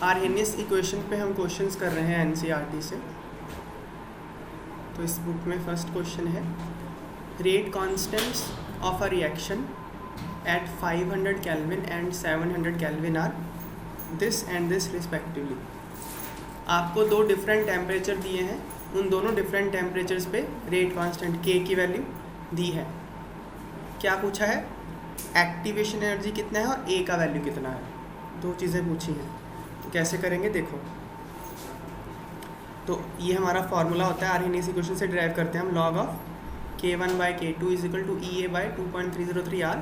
Arrhenius equation पे हम questions कर रहे हैं एनसीईआरटी से। तो इस बुक में फर्स्ट क्वेश्चन है rate constants of a reaction at 500 kelvin and 700 kelvin are this and this respectively. आपको दो डिफरेंट टेम्परेचर दिए हैं, उन दोनों डिफरेंट टेम्परेचर्स पे रेट कांस्टेंट के की वैल्यू दी है। क्या पूछा है? एक्टिवेशन एनर्जी कितना है और ए का वैल्यू कितना है, दो चीज़ें पूछी हैं। तो कैसे करेंगे देखो। तो ये हमारा फार्मूला होता है, आर्हेनियस इक्वेशन से डिराइव करते हैं हम log of K1/K2 is equal to EA/2.303 R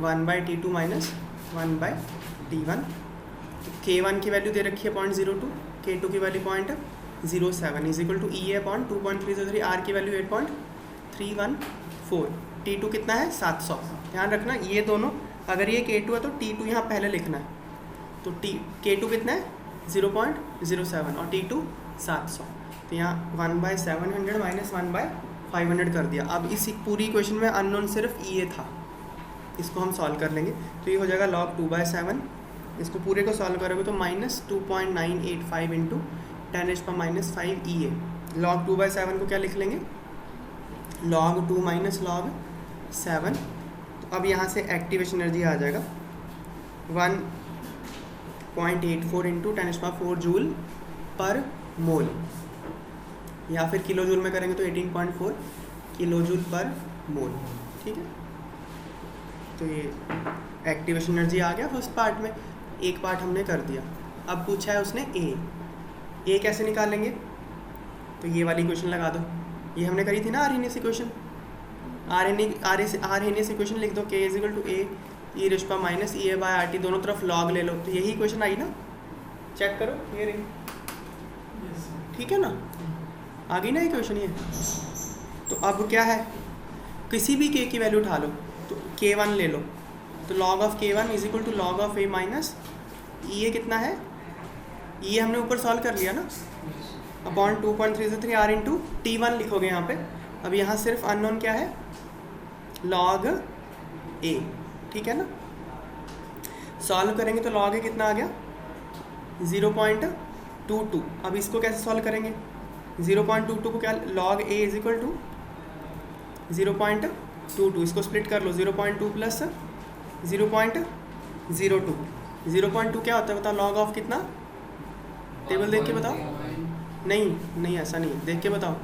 1/T2 minus 1/T1। तो K1 की वैल्यू दे रखी है 0.02, K2 की value 0.07 is equal to EA/2.303 R की वैल्यू 8.314। T2 कितना है? 700। ध्यान रखना ये दोनों, अगर ये K2 है तो T2 यहाँ पहले लिखना है। तो K2 कितना है? 0.07 और T2 700। तो यहाँ 1/700 माइनस 1/500 कर दिया। अब इस पूरी इक्वेशन में अननोन सिर्फ EA था, इसको हम सॉल्व कर लेंगे। तो ये हो जाएगा log 2/7। इसको पूरे को सॉल्व करोगे तो माइनस 2.985 इंटू 10⁻⁵ EA। log 2/7 को क्या लिख लेंगे? log 2 minus log 7। तो अब यहाँ से एक्टिवेशन एनर्जी आ जाएगा 1.84 इंटू 10⁻⁴ जूल पर मोल, या फिर किलो जूल में करेंगे तो 18.4 किलो जूल पर मोल। ठीक है, तो ये एक्टिवेशन एनर्जी आ गया फर्स्ट पार्ट में। एक पार्ट हमने कर दिया। अब पूछा है उसने ए कैसे निकालेंगे? तो ये वाली इक्वेशन लगा दो, ये हमने करी थी ना आर्हेनियस इक्वेशन। आर्हेनियस इक्वेशन लिख दो, K is equal to A e⁻⁻ दोनों तरफ log ले लो। तो यही इक्वेशन आई ना, चेक करो ये रही। ठीक है ना, आ गई ना इक्वेशन ये। तो अब क्या है, किसी भी K की वैल्यू उठा लो तो K1 ले लो। तो log of K1 is equal to log of A minus EA कितना है? ये हमने ऊपर सॉल्व कर लिया ना, अपॉन 2.303 R इंटू T1 लिखोगे यहाँ पे। अब यहाँ सिर्फ अननोन क्या है? log A। ठीक है ना, सॉल्व करेंगे तो log A कितना आ गया? 0.22। अब इसको कैसे सॉल्व करेंगे? 0.22 को क्या, log A is equal to 0.22, इसको स्प्लिट कर लो। 0.2 प्लस 0.02। 0.2 क्या होता है बताओ? log ऑफ कितना? टेबल देख के बताओ। नहीं ऐसा नहीं, देख के बताओ।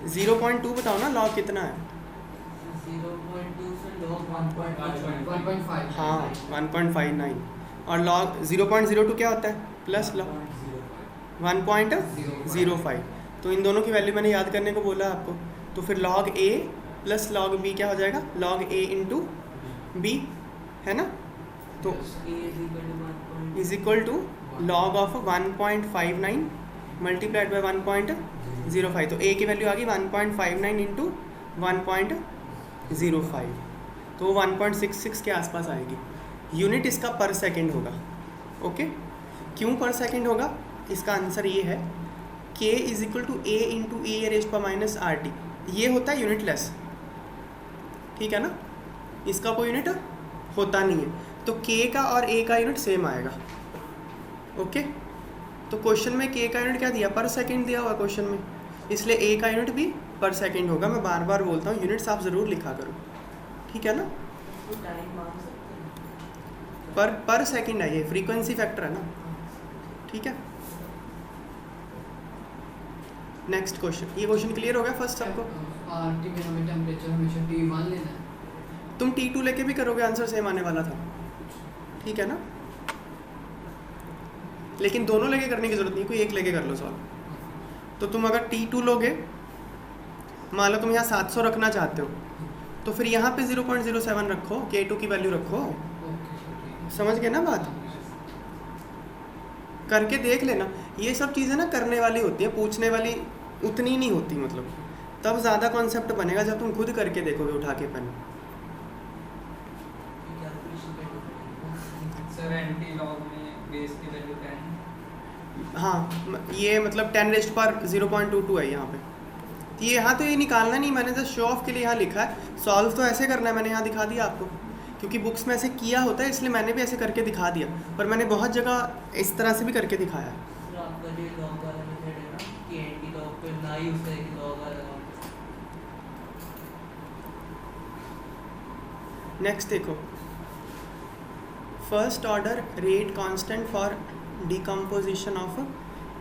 0.2 बताओ ना, log कितना है? 0.2 से log 1.5। हाँ 1.59। और log 0.02 क्या होता है? Plus log 1.05। तो इन दोनों की वैल्यू मैंने याद करने को बोला आपको। तो फिर log A plus log B क्या हो जाएगा? log A इंटू B, है ना। तो is equal to log of 1.59 multiplied by 1.05। तो A की वैल्यू आ गई 1.59 इंटू 1.05, तो 1.66 के आसपास आएगी। यूनिट इसका पर सेकेंड होगा। ओके, क्यों पर सेकेंड होगा? इसका आंसर ये है, K is equal to A into E⁻⁻RT। ये होता है यूनिटलेस। ठीक है ना, इसका कोई यूनिट होता नहीं है। तो K का और A का यूनिट सेम आएगा। ओके, तो क्वेश्चन में K का यूनिट क्या दिया? पर सेकेंड दिया हुआ क्वेश्चन में, इसलिए A का यूनिट भी पर सेकेंड होगा। मैं बार बार बोलता हूँ, यूनिट्स आप ज़रूर लिखा करो। ठीक है ना, पर सेकेंड है, ये फ्रीक्वेंसी फैक्टर है ना। ठीक है, नेक्स्ट क्वेश्चन। ये क्वेश्चन क्लियर हो गया फर्स्ट सबको? RT में हमें टेम्परेचर हमेशा T1 लेना है। तुम T2 लेके भी करोगे, आंसर सेम आने वाला था। ठीक है ना, लेकिन दोनों लेके करने की जरूरत नहीं, कोई एक लेके कर लो सॉल्व। तो तुम अगर T2 लोगे, मान लो तुम यहाँ 700 रखना चाहते हो, तो फिर यहाँ पे 0.07 रखो, K2 की वैल्यू रखो। समझ गए ना बात? करके देख लेना। ये सब चीज़ें ना करने वाली होती है, पूछने वाली उतनी नहीं होती। मतलब तब ज़्यादा कॉन्सेप्ट बनेगा जब तुम खुद करके देखोगे उठा के पेन। सर एंटी लॉग में बेस की वैल्यू 10। हाँ, ये मतलब 10⁻⁴ है यहाँ पे। ये यहाँ तो ये निकालना नहीं, मैंने जस्ट शो ऑफ के लिए यहाँ लिखा है। सॉल्व तो ऐसे करना है, मैंने यहाँ दिखा दिया आपको। क्योंकि बुक्स में ऐसे किया होता है इसलिए मैंने भी ऐसे करके दिखा दिया, पर मैंने बहुत जगह इस तरह से भी करके दिखाया है। सर आपका जो लॉग वाला मेथड है ना कि एंटी लॉग पे ना यूज करें लॉग वाला लॉग। नेक्स्ट देखो, first order rate constant for decomposition of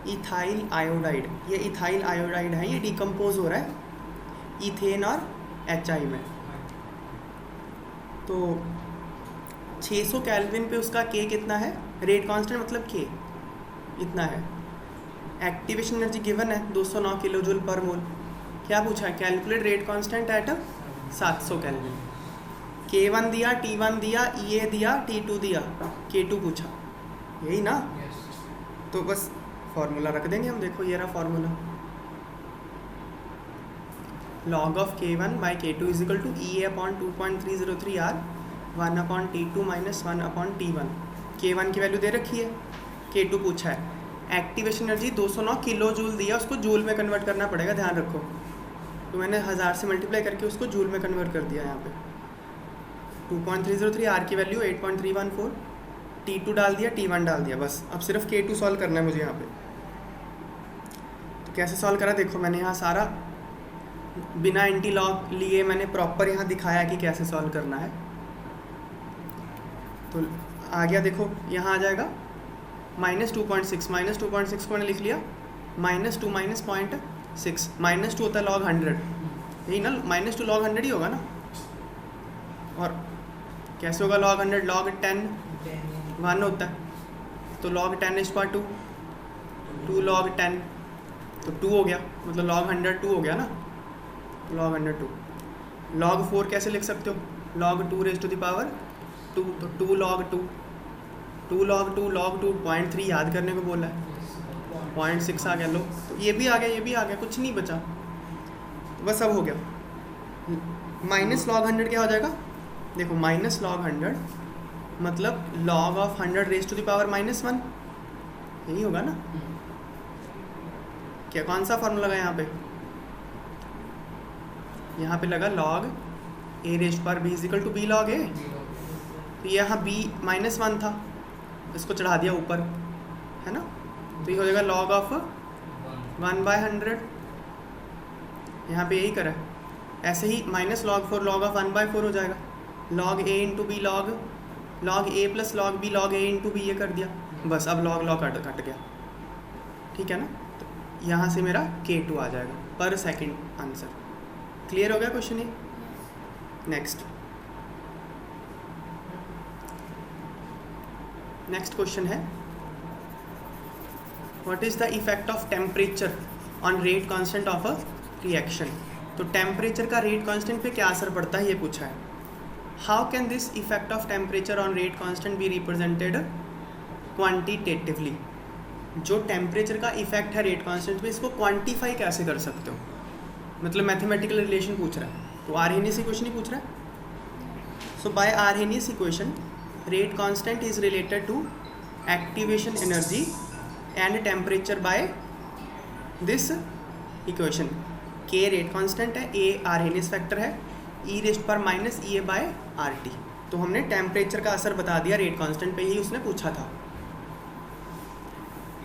ethyl iodide. ये इथाइल आयोडाइड है, ये डिकम्पोज हो रहा है इथेन और HI में। तो 600 केल्विन पे उसका K कितना है, रेट कांस्टेंट मतलब K इतना है। एक्टिवेशन एनर्जी गिवन है 209 किलो जूल पर मोल। क्या पूछा है, calculate rate constant eight 700 kelvin. K1 दिया, T1 दिया, EA दिया, T2 दिया, K2 पूछा, यही ना। तो बस फॉर्मूला रख देंगे हम। देखो ये रहा formula, log of K1 by K2 is equal to EA upon 2.303 R 1 upon T2 minus 1 upon T1। K1 की वैल्यू दे रखी है, K2 पूछा है। एक्टिवेशन एनर्जी 209 किलो जूल दिया, उसको जूल में कन्वर्ट करना पड़ेगा, ध्यान रखो। तो मैंने 1000 से मल्टीप्लाई करके उसको जूल में कन्वर्ट कर दिया। यहाँ पे 2.303 R की वैल्यू 8.314, T2 डाल दिया, T1 डाल दिया, बस अब सिर्फ K2 सॉल्व करना है मुझे यहाँ पे। तो कैसे सॉल्व करा, देखो मैंने यहाँ सारा बिना एंटी लॉग लिए मैंने प्रॉपर यहाँ दिखाया कि कैसे सॉल्व करना है। तो आ गया, देखो यहाँ आ जाएगा -2.6, -2.6 को मैंने लिख लिया -2 माइनस 0.6, -2 होता है log 100, यही ना, -2 log 100 ही होगा ना। और कैसे होगा log 100, log 10 1 होता है, तो log 10 is 2 log 10, तो 2 हो गया, मतलब log 100 2 हो गया ना, log 100 2। log 4 कैसे लिख सकते हो, log 2 raised to the power 2, तो 2 log 2, 2 log 2, log 2 0.3 याद करने को बोला है, 0.6 आ गया। लो तो ये भी आ गया, ये भी आ गया, कुछ नहीं बचा, तो बस अब हो गया। माइनस log 100 क्या हो जाएगा, देखो माइनस log 100 मतलब log of 100 raised to the power -1, यही होगा ना। क्या कौन सा फॉर्मूला लगा यहाँ पे, यहाँ पे लगा log a raised power b is equal to b log a। तो यहाँ b -1 था, इसको चढ़ा दिया ऊपर, है ना, तो ये हो जाएगा log of 1/100। यहाँ पे यही करा है। ऐसे ही -log 4 log of 1/4 हो जाएगा, log a into b log a plus log b log a into b, ये कर दिया, बस अब log कट गया, ठीक है ना। तो यहाँ से मेरा K2 आ जाएगा पर सेकंड आंसर। क्लियर हो गया क्वेश्चन ये। नेक्स्ट क्वेश्चन है, what is the effect of temperature on rate constant of a reaction. तो टेम्परेचर का रेट कांस्टेंट पे क्या असर पड़ता है, ये पूछा है। How can this effect of temperature on rate constant be represented quantitatively. जो टेम्परेचर का इफेक्ट है रेट कांस्टेंट पे, इसको क्वांटिफाई कैसे कर सकते हो, मतलब मैथमेटिकल रिलेशन पूछ रहा है, तो आर्हेनियस इक्वेशन ही पूछ रहा है। So by Arrhenius equation rate constant is related to activation energy and temperature by this equation. के रेट कांस्टेंट है, ए आर्हेनियस फैक्टर है, ई रेस्ट पर minus E A by R T. तो हमने temperature का असर बता दिया रेट कांस्टेंट पे, ही उसने पूछा था।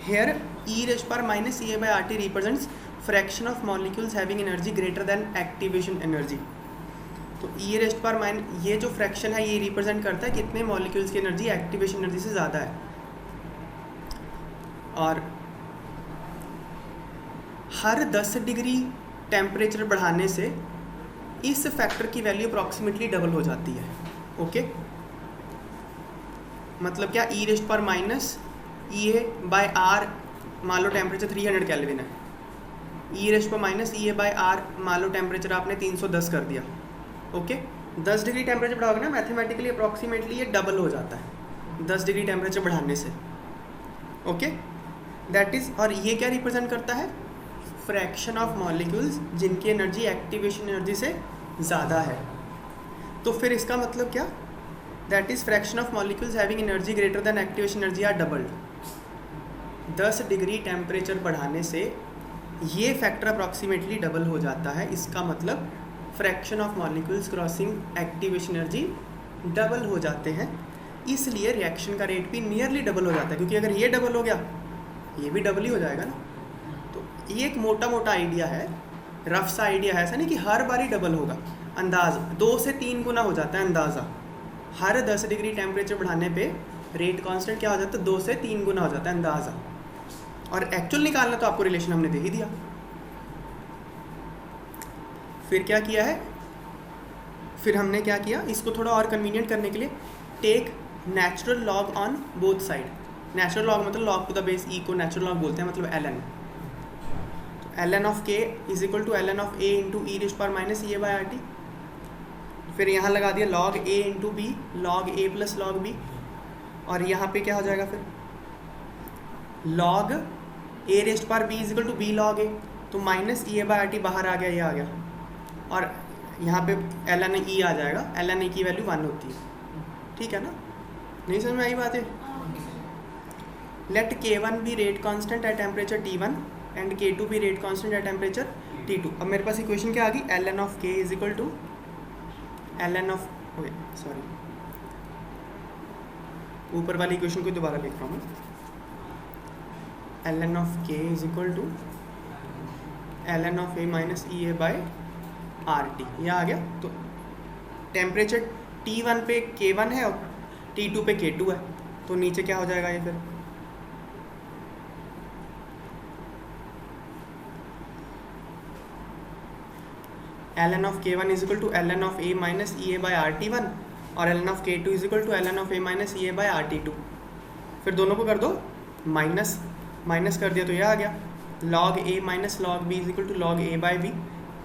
हेयर ई रेस्ट पर minus E A by R T represents fraction of molecules having energy greater than activation energy. तो ई रेस्ट पर ये जो फ्रैक्शन है ये रिप्रेजेंट करता है कितने मॉलिक्यूल्स की एनर्जी एक्टिवेशन एनर्जी से ज़्यादा है। और हर 10 डिग्री टेम्परेचर बढ़ाने से इस फैक्टर की वैल्यू अप्रॉक्सीमेटली डबल हो जाती है। ओके, मतलब क्या, ई रेस्ट पर minus E A by R, मान लो टेम्परेचर 300 केल्विन है, ई रेस्ट पर minus E A by R, मान लो टेम्परेचर आपने 310 कर दिया। ओके, 10 डिग्री टेम्परेचर बढ़ाओगे ना, मैथमेटिकली अप्रॉक्सीमेटली ये डबल हो जाता है 10 डिग्री टेम्परेचर बढ़ाने से। ओके, दैट इज़, और ये क्या रिप्रेजेंट करता है, फ्रैक्शन ऑफ मॉलिक्यूल्स जिनकी एनर्जी एक्टिवेशन एनर्जी से ज़्यादा है। तो फिर इसका मतलब क्या, that is fraction of molecules having energy greater than activation energy are doubled. 10 degree temperature बढ़ाने से ये फैक्टर अप्रॉक्सीमेटली डबल हो जाता है। इसका मतलब fraction of molecules crossing activation energy double हो जाते हैं, इसलिए रिएक्शन का रेट भी नियरली डबल हो जाता है, क्योंकि अगर ये डबल हो गया ये भी डबल ही हो जाएगा ना। तो ये एक मोटा मोटा आइडिया है, रफ सा आइडिया है, ऐसा नहीं कि हर बार ही डबल होगा। अंदाज 2 से 3 गुना हो जाता है अंदाज़ा। हर 10 डिग्री टेम्परेचर बढ़ाने पे रेट कांस्टेंट क्या हो जाता है, 2 से 3 गुना हो जाता है अंदाज़ा। और एक्चुअल निकालना तो आपको रिलेशन हमने दे ही दिया। फिर क्या किया है, फिर हमने क्या किया, इसको थोड़ा और कन्वीनियंट करने के लिए take natural log on both side. Natural log मतलब log to the base e को नेचुरल लॉग बोलते हैं, मतलब ln। तो ln of k is equal to ln of a into e raise power minus A by R T. फिर यहाँ लगा दिया log a into b, log a plus log b, और यहाँ पे क्या हो जाएगा फिर log a raise power b is equal to b log a। तो minus E A by R T बाहर आ गया, ये आ गया, और यहाँ पे ln e आ जाएगा। ln e की वैल्यू 1 होती है, ठीक है ना? नहीं समझ में आई बात है? Let k1 be rate constant at temperature T1 and k2 be rate constant at temperature T2। अब मेरे पास इक्वेशन क्या आ गई, ln of k is equal to ln of, sorry ऊपर वाली इक्वेशन को दोबारा लिख रहा हूँ, ln of k is equal to ln of a minus E A by R T. यह आ गया। तो टेम्परेचर T1 पे K1 है और T2 पे K2 है, तो नीचे क्या हो जाएगा ये फिर, ln of K1 is equal to ln of a minus E A by R T 1 और ln of K2 is equal to ln of a minus E A by R T 2। फिर दोनों को कर दो माइनस, माइनस कर दिया तो यह आ गया log a minus log b is equal to log a by b।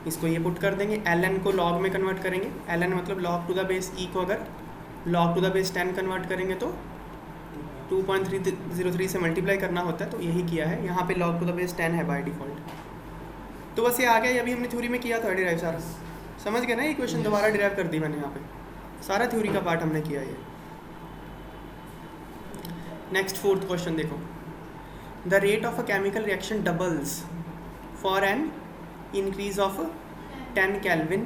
इसको ये पुट कर देंगे, ln को log में कन्वर्ट करेंगे, ln मतलब log to the base e को अगर log to the base 10 convert करेंगे तो 2.303 से मल्टीप्लाई करना होता है, तो यही किया है। यहाँ पे log टू द बेस 10 है बाय डिफ़ॉल्ट। तो बस ये आ गया, ये अभी हमने थ्योरी में किया था डिराइव सारा, समझ गए ना? ये क्वेश्चन दोबारा डिराइव कर दी मैंने, यहाँ पे सारा थ्योरी का पार्ट हमने किया ये। नेक्स्ट फोर्थ क्वेश्चन देखो, the rate of a chemical reaction doubles for an increase of 10 Kelvin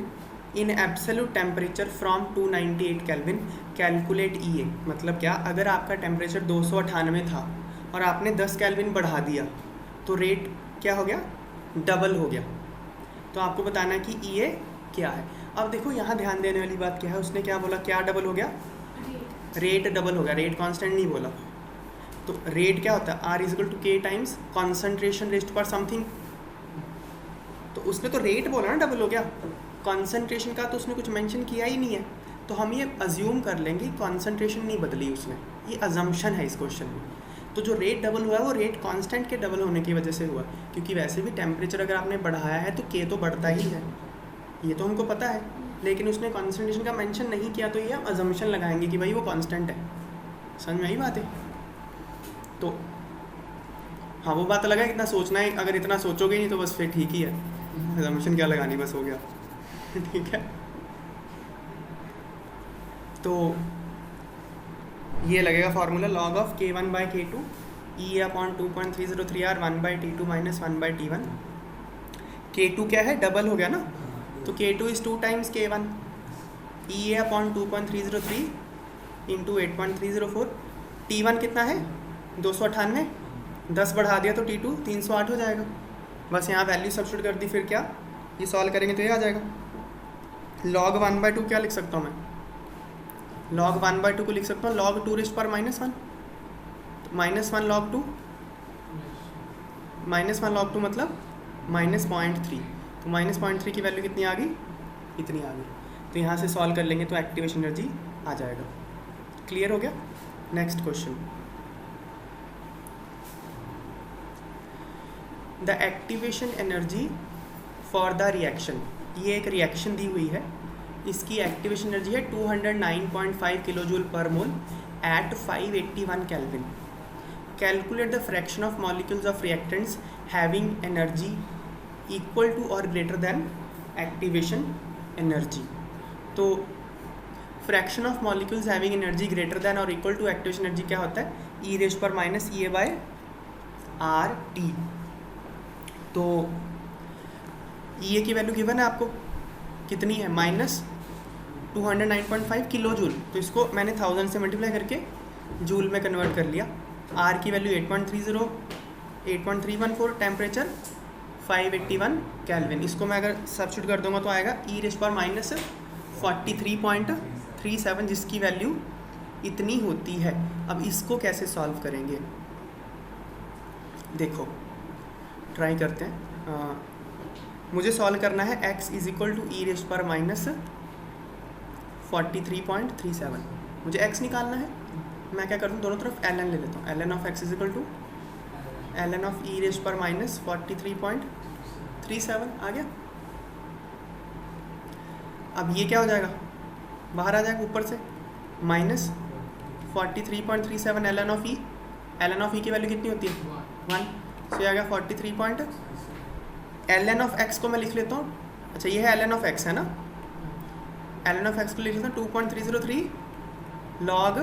in absolute temperature from 298 Kelvin, calculate EA। मतलब क्या, अगर आपका टेम्परेचर 298 था और आपने 10 Kelvin बढ़ा दिया तो रेट क्या हो गया, डबल हो गया। तो आपको बताना है कि EA क्या है। अब देखो यहाँ ध्यान देने वाली बात क्या है, उसने क्या बोला, क्या डबल हो गया, रेट डबल हो गया, रेट कांस्टेंट नहीं बोला। तो रेट क्या होता है, R is equal to K times concentration raised power something. तो उसने तो रेट बोला ना, डबल हो गया। कॉन्सेंट्रेशन का तो उसने कुछ मेंशन किया ही नहीं है, तो हम ये अज्यूम कर लेंगे कॉन्सेंट्रेशन नहीं बदली उसने, ये अजम्पशन है इस क्वेश्चन में। तो जो रेट डबल हुआ है वो रेट कांस्टेंट के डबल होने की वजह से हुआ, क्योंकि वैसे भी टेम्परेचर अगर आपने बढ़ाया है तो K तो बढ़ता ही है, ये तो हमको पता है, लेकिन उसने कॉन्सेंट्रेशन का मेंशन नहीं किया, तो ये हम अजम्पशन लगाएंगे कि भाई वो कांस्टेंट है। समझ में आई बात है? तो हाँ, वो बात अलग है, इतना सोचना है, अगर इतना सोचोगे नहीं तो बस फिर ठीक ही है, अजम्पशन क्या लगानी, बस हो गया। ठीक है, तो ये लगेगा formula log of K1 by K2 E upon 2.303 R 1 by T2 minus 1 by T1। K2 क्या है, डबल हो गया ना, तो K2 is 2 times K1, E upon 2.303 into 8.304। T1 कितना है, 298, 10 बढ़ा दिया तो T2 308 हो जाएगा। बस यहाँ वैल्यू सब्स्टिट्यूट कर दी, फिर क्या, ये सॉल्व करेंगे तो ये आ जाएगा। log 1/2 क्या लिख सकता हूँ मैं, log 1/2 को लिख सकता हूँ log 2 रेज़ पावर -1, तो -1 log 2, -1 log 2 मतलब -0.3, तो -0.3 की वैल्यू कितनी आ गई, इतनी आ गई। तो यहाँ से सॉल्व कर लेंगे तो एक्टिवेशन एनर्जी आ जाएगा। क्लियर हो गया? Next question, the activation energy for the reaction. ये एक रिएक्शन दी हुई है, इसकी एक्टिवेशन एनर्जी है 209.5 kilojoule per mole at 581 kelvin. Calculate the fraction of molecules of reactants having energy equal to और ग्रेटर देन एक्टिवेशन एनर्जी। तो fraction of molecules having energy greater than और equal to activation energy क्या होता है, e raise पर minus E A by R T. तो E ए की value given है आपको, कितनी है, 209.5 किलो जूल। तो इसको मैंने 1000 से मल्टीप्लाई करके जूल में कन्वर्ट कर लिया। आर की वैल्यू 8.314, टेम्परेचर 581 केल्विन। इसको मैं अगर सब्स्टिट्यूट कर दूंगा तो आएगा e⁻43.37, जिसकी वैल्यू इतनी होती है। अब इसको कैसे सॉल्व करेंगे, देखो ट्राई करते हैं। मुझे सॉल्व करना है x = e⁻43.37। मुझे x निकालना है। मैं क्या करता हूँ, दोनों तरफ ln ले लेता हूँ। ln of x = ln of e⁻43.37 आ गया। अब ये क्या हो जाएगा, बाहर आ जाएगा ऊपर से, -43.37 ln of e। ln of e की वैल्यू कितनी होती है, 1। सो ये आ गया 43. ln of x को मैं लिख लेता हूँ। अच्छा ये है ln of x है ना, ln of x को लिख लेता हूँ 2.303 log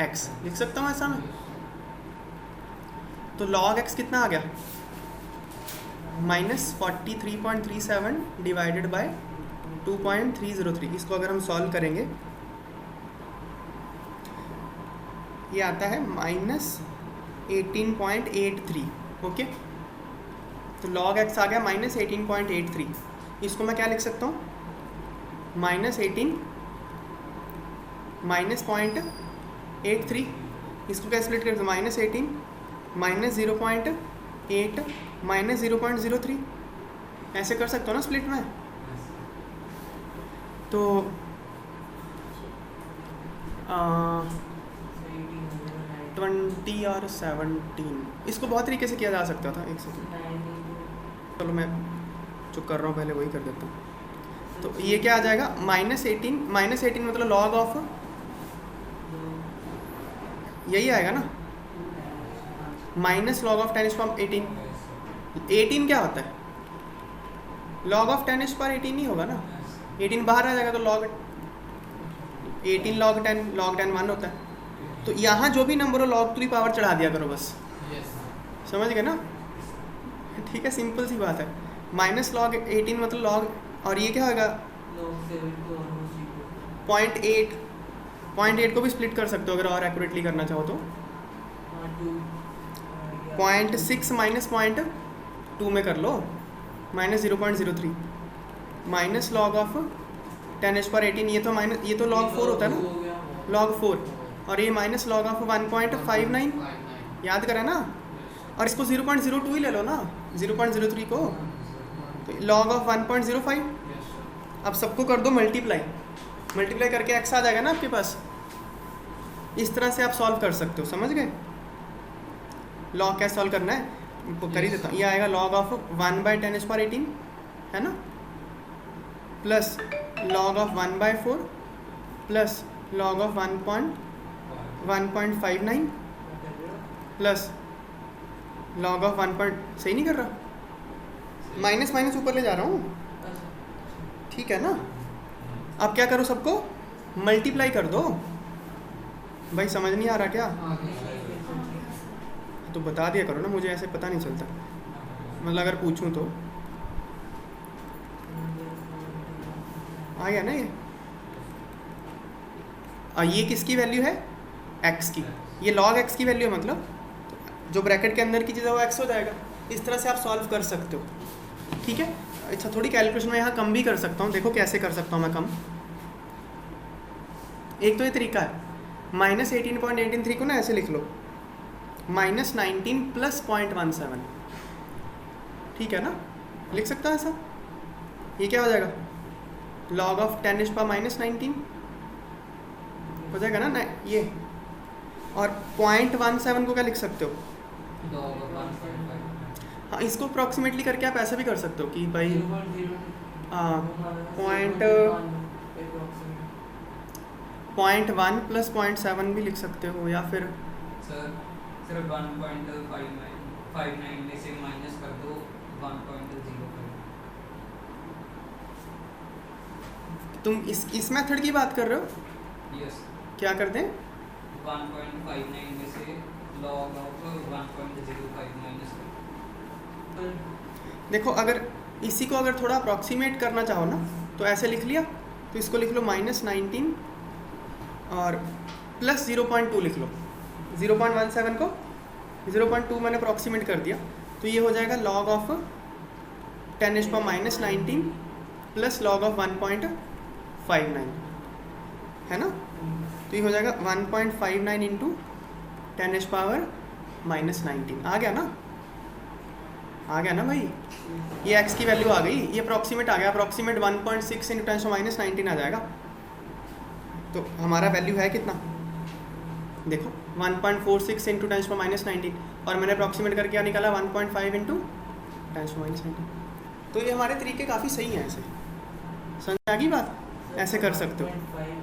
x लिख सकता हूँ ऐसा मैं। तो log x कितना आ गया, -43.37 डिवाइडेड बाय 2.303। इसको अगर हम सॉल्व करेंगे ये आता है -18.83। ओके, तो log x आ गया -18.83। इसको मैं क्या लिख सकता हूँ, -18 -0.83। इसको क्या स्प्लिट कर दो, -18 -0.8 -0.03। ऐसे कर सकता हूँ ना स्प्लिट में। तो 20 और 17 इसको बहुत तरीके से किया जा सकता था। एक सेकेंड, चलो मैं जो कर रहा हूँ पहले वही कर देता हूँ। तो ये क्या आ जाएगा, -18 मतलब log ऑफ यही आएगा ना, -log ऑफ 10⁻18। 18 क्या होता है, log ऑफ 10⁻18 ही होगा ना। 18 बाहर आ जाएगा तो log 18 log 10 1 होता है। तो यहाँ जो भी नंबर हो log to the पावर चढ़ा दिया करो बस। समझ गए ना, ठीक है, सिंपल सी बात है। -log 18 मतलब log, और ये क्या होगा 0.8 को भी स्प्लिट कर सकते हो अगर और एक्यूरेटली करना चाहो तो। 0.6 - 0.2 में कर लो, -0.03 -log ऑफ 10⁻18। ये तो log 4 होता है ना, log 4। और ये -log ऑफ 1.59 याद करा ना। और इसको 0.02 ही ले लो ना, 0.03 को, तो log ऑफ 1.05। अब सबको कर दो मल्टीप्लाई करके x आ जाएगा ना आपके पास। इस तरह से आप सॉल्व कर सकते हो, समझ गए। log कैसे सॉल्व करना है तो कर ही देता हूँ। ये आएगा log ऑफ 1/10⁻18 है ना, plus log of 1/4 plus log of 1.59 plus log of 1. सही नहीं कर रहा, माइनस ऊपर ले जा रहा हूँ, ठीक है ना। अब क्या करो, सबको मल्टीप्लाई कर दो। भाई समझ नहीं आ रहा क्या, तो बता दिया करो ना, मुझे ऐसे पता नहीं चलता, मतलब अगर पूछूं तो। आ गया ना ये। और ये किसकी वैल्यू है, x की। ये log x की वैल्यू है, मतलब जो ब्रैकेट के अंदर की चीज़ है वो x हो जाएगा। इस तरह से आप सॉल्व कर सकते हो, ठीक है। अच्छा, थोड़ी कैलकुलेशन में यहाँ कम भी कर सकता हूँ। देखो कैसे कर सकता हूँ मैं कम। एक तो ये तरीका है, -18.183 को ना ऐसे लिख लो, -19 + 0.17, ठीक है ना, लिख सकता है ऐसा। ये क्या हो जाएगा, log ऑफ 10⁻−19 हो जाएगा ना ये। और 0.17 को क्या लिख सकते हो, हाँ, इसको अप्रॉक्सीमेटली करके आप ऐसा भी कर सकते हो कि भाई 0.1 + 0.7 भी लिख सकते हो, या फिर सर सिर्फ 1.59 में से माइनस कर दो 1.05। तुम इस मेथड की बात कर रहे हो। यस, क्या करते हैं, 1.59 में से log ऑफ 1.05 माइनस कर। देखो अगर इसी को अगर थोड़ा अप्रॉक्सीमेट करना चाहो ना तो ऐसे लिख लिया तो इसको लिख लो -19 और प्लस 0.2 लिख लो। 0.17 को 0.2 मैंने अप्रॉक्सीमेट कर दिया, तो ये हो जाएगा log of 10⁻⁻19 plus log of 1.59, है ना। तो ये हो जाएगा 1.59 इंटू 10⁻⁻19। आ गया ना, आ गया ना भाई। ये x की वैल्यू आ गई, ये अप्रॉक्सीमेट आ गया। अप्रॉक्सीमेट 1.6 इंटू 10⁻19 आ जाएगा। तो हमारा वैल्यू है कितना, देखो 1.46 इंटू 10⁻19, और मैंने अप्रॉक्सीमेट करके क्या निकाला 1.5 इंटू 10⁻19। तो ये हमारे तरीके काफ़ी सही हैं, ऐसे समझ आ गई बात, ऐसे कर सकते हो। 1.5